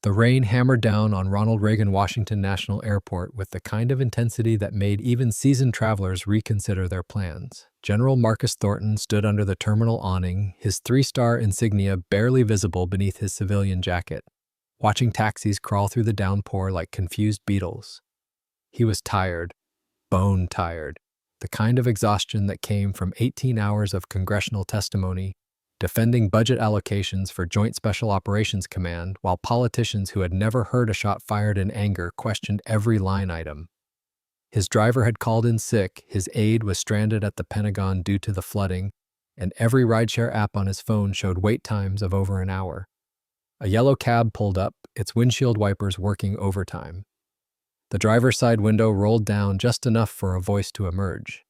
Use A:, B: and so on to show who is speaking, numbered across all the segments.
A: The rain hammered down on Ronald Reagan Washington National Airport with the kind of intensity that made even seasoned travelers reconsider their plans. General Marcus Thornton stood under the terminal awning, his three-star insignia barely visible beneath his civilian jacket, watching taxis crawl through the downpour like confused beetles. He was tired, bone tired, the kind of exhaustion that came from 18 hours of congressional testimony, defending budget allocations for Joint Special Operations Command while politicians who had never heard a shot fired in anger questioned every line item. His driver had called in sick, his aide was stranded at the Pentagon due to the flooding, and every rideshare app on his phone showed wait times of over an hour. A yellow cab pulled up, its windshield wipers working overtime. The driver's side window rolled down just enough for a voice to emerge.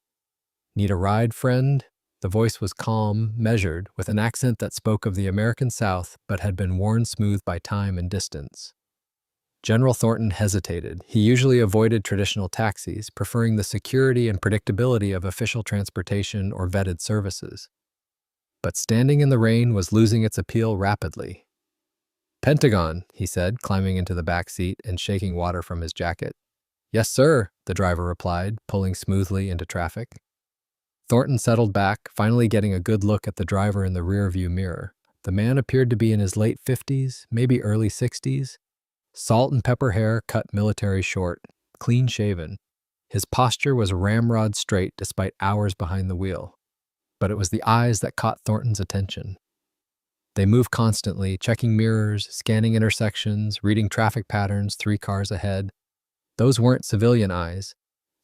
A: "Need a ride, friend?" The voice was calm, measured, with an accent that spoke of the American South but had been worn smooth by time and distance. General Thornton hesitated. He usually avoided traditional taxis, preferring the security and predictability of official transportation or vetted services. But standing in the rain was losing its appeal rapidly. "Pentagon," he said, climbing into the back seat and shaking water from his jacket. "Yes, sir," the driver replied, pulling smoothly into traffic. Thornton settled back, finally getting a good look at the driver in the rearview mirror. The man appeared to be in his late 50s, maybe early 60s. Salt and pepper hair cut military short, clean-shaven. His posture was ramrod straight despite hours behind the wheel. But it was the eyes that caught Thornton's attention. They moved constantly, checking mirrors, scanning intersections, reading traffic patterns 3 cars ahead. Those weren't civilian eyes.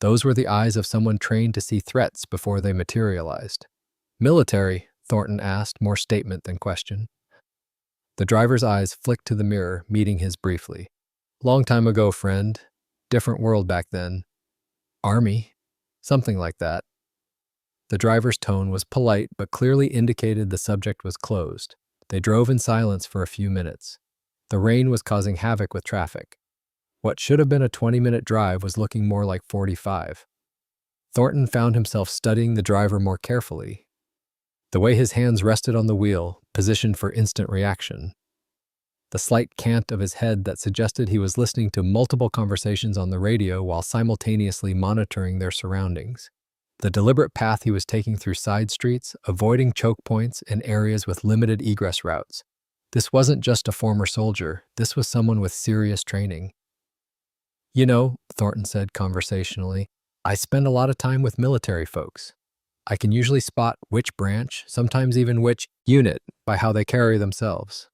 A: Those were the eyes of someone trained to see threats before they materialized. "Military?" Thornton asked, more statement than question. The driver's eyes flicked to the mirror, meeting his briefly. "Long time ago, friend. Different world back then. Army? Something like that." The driver's tone was polite, but clearly indicated the subject was closed. They drove in silence for a few minutes. The rain was causing havoc with traffic. What should have been a 20-minute drive was looking more like 45. Thornton found himself studying the driver more carefully. The way his hands rested on the wheel, positioned for instant reaction. The slight cant of his head that suggested he was listening to multiple conversations on the radio while simultaneously monitoring their surroundings. The deliberate path he was taking through side streets, avoiding choke points and areas with limited egress routes. This wasn't just a former soldier, this was someone with serious training. "You know," Thornton said conversationally, "I spend a lot of time with military folks. I can usually spot which branch, sometimes even which unit, by how they carry themselves.